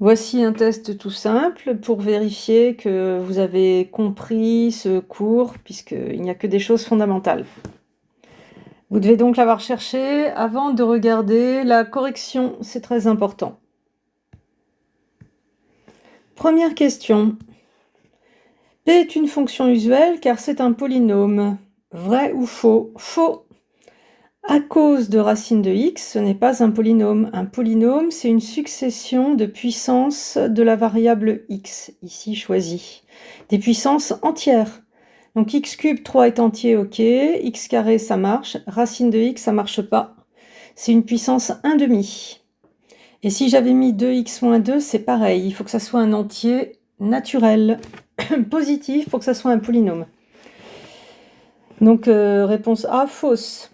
Voici un test tout simple pour vérifier que vous avez compris ce cours, puisqu'il n'y a que des choses fondamentales. Vous devez donc l'avoir cherché avant de regarder la correction, c'est très important. Première question. P est une fonction usuelle car c'est un polynôme. Vrai ou faux? Faux. À cause de racine de x, ce n'est pas un polynôme. Un polynôme, c'est une succession de puissances de la variable x, ici choisie. Des puissances entières. Donc x cube 3 est entier, ok. X carré, ça marche. Racine de x, ça marche pas. C'est une puissance 1/2. Et si j'avais mis 2x moins 2, c'est pareil. Il faut que ça soit un entier naturel, positif, pour que ça soit un polynôme. Donc réponse A, fausse.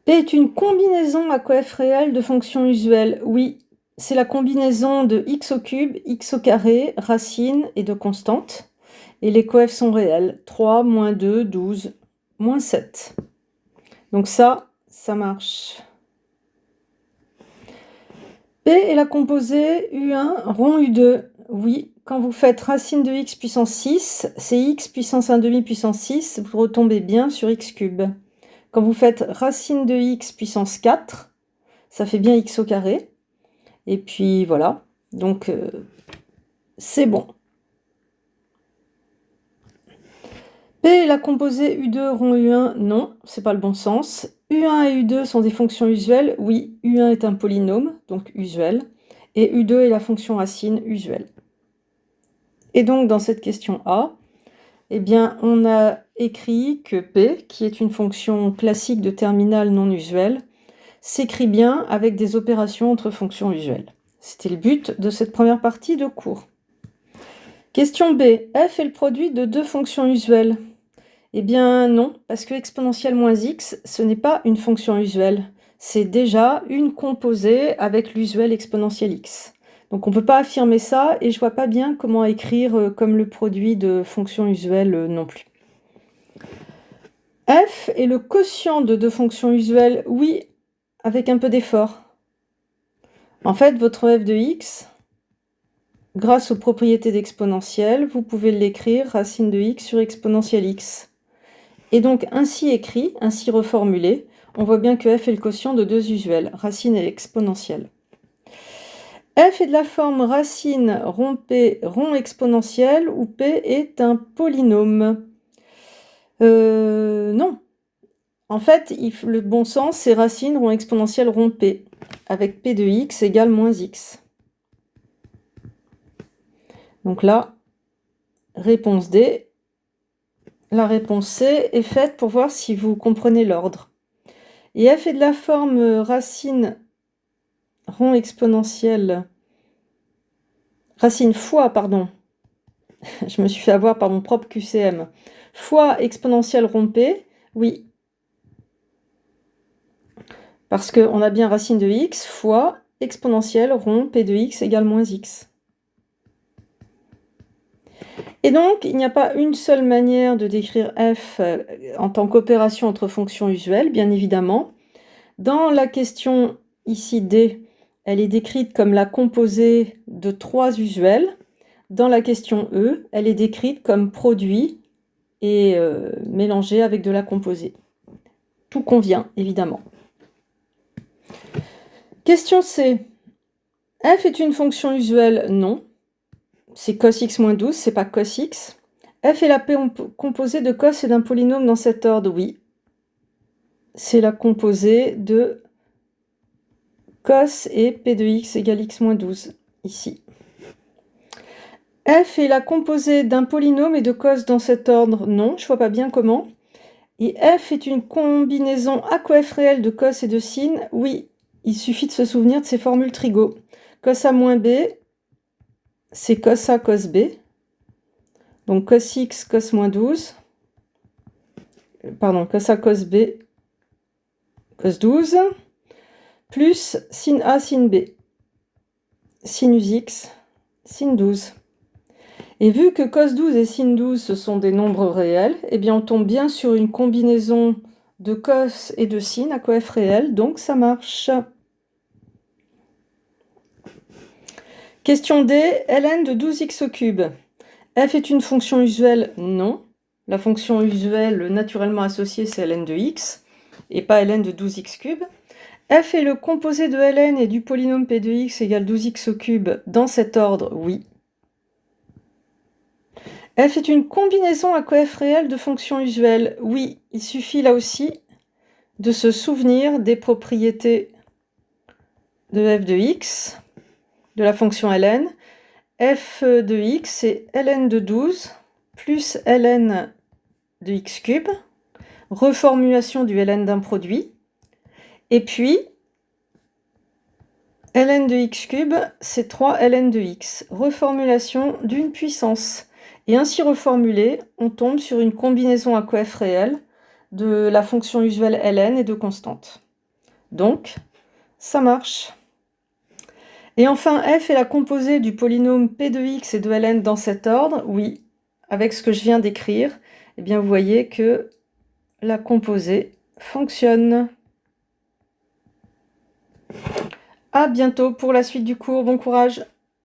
P est une combinaison à coef réel de fonctions usuelles. Oui, c'est la combinaison de x au cube, x au carré, racine et de constantes. Et les coefs sont réels. 3, moins 2, 12, moins 7. Donc ça marche. P est la composée U1 rond U2. Oui, quand vous faites racine de x puissance 6, c'est x puissance 1/2 puissance 6, vous retombez bien sur x cube. Quand vous faites racine de x puissance 4, ça fait bien x au carré. Et puis voilà, donc c'est bon. P est la composée U2 rond U1, non, c'est pas le bon sens. U1 et U2 sont des fonctions usuelles, oui, U1 est un polynôme, donc usuel, et U2 est la fonction racine usuelle. Et donc dans cette question A, eh bien, on a écrit que P, qui est une fonction classique de terminale non usuelle, s'écrit bien avec des opérations entre fonctions usuelles. C'était le but de cette première partie de cours. Question B. F est le produit de deux fonctions usuelles. Eh bien non, parce que exponentielle moins x, ce n'est pas une fonction usuelle. C'est déjà une composée avec l'usuel exponentielle x. Donc on ne peut pas affirmer ça, et je ne vois pas bien comment écrire comme le produit de fonctions usuelles non plus. F est le quotient de deux fonctions usuelles, oui, avec un peu d'effort. En fait, votre f de x, grâce aux propriétés d'exponentielle, vous pouvez l'écrire racine de x sur exponentielle x. Et donc, ainsi écrit, ainsi reformulé, on voit bien que f est le quotient de deux usuels, racine et exponentielle. F est de la forme racine rond p rond exponentielle où p est un polynôme. Non. En fait, le bon sens, c'est racine rond exponentielle rond p, avec p de x égale moins x. Donc là, réponse D. La réponse C est faite pour voir si vous comprenez l'ordre. Et f est de la forme racine rond exponentielle, racine fois, pardon, je me suis fait avoir par mon propre QCM, fois exponentielle rond p, oui, parce qu'on a bien racine de x fois exponentielle rond p de x égale moins x. Et donc, il n'y a pas une seule manière de décrire f en tant qu'opération entre fonctions usuelles, bien évidemment. Dans la question ici D, elle est décrite comme la composée de trois usuels. Dans la question E, elle est décrite comme produit et mélangée avec de la composée. Tout convient, évidemment. Question C. F est une fonction usuelle? Non. C'est cos x moins 12, c'est pas cos x. F est la composée de cos et d'un polynôme dans cet ordre? Oui. C'est la composée de cos et p de x égale x moins 12, ici. F est la composée d'un polynôme et de cos dans cet ordre? Non, je ne vois pas bien comment. Et f est une combinaison à coef réel de cos et de sin? Oui, il suffit de se souvenir de ces formules trigo. Cos A moins B, c'est cos A cos B. Donc cos x cos moins 12. Pardon, cos A cos B cos 12. Plus sin A sin B. Sinus x sin 12. Et vu que cos 12 et sin 12, ce sont des nombres réels, eh bien on tombe bien sur une combinaison de cos et de sin à coef réel, donc ça marche. Question D, ln de 12x au cube. F est une fonction usuelle? Non. La fonction usuelle naturellement associée, c'est ln de x, et pas ln de 12x cube. F est le composé de ln et du polynôme p de x égale 12x au cube dans cet ordre? Oui. F est une combinaison à coef réel de fonctions usuelles? Oui. Il suffit là aussi de se souvenir des propriétés de f de x, de la fonction ln. F de x, c'est ln de 12 plus ln de x cube, reformulation du ln d'un produit, et puis ln de x cube, c'est 3 ln de x, reformulation d'une puissance. Et ainsi reformulé, on tombe sur une combinaison à coef réel de la fonction usuelle ln et de constantes. Donc, ça marche. Et enfin, f est la composée du polynôme p de x et de ln dans cet ordre? Oui. Avec ce que je viens d'écrire, eh bien vous voyez que la composée fonctionne. À bientôt pour la suite du cours. Bon courage!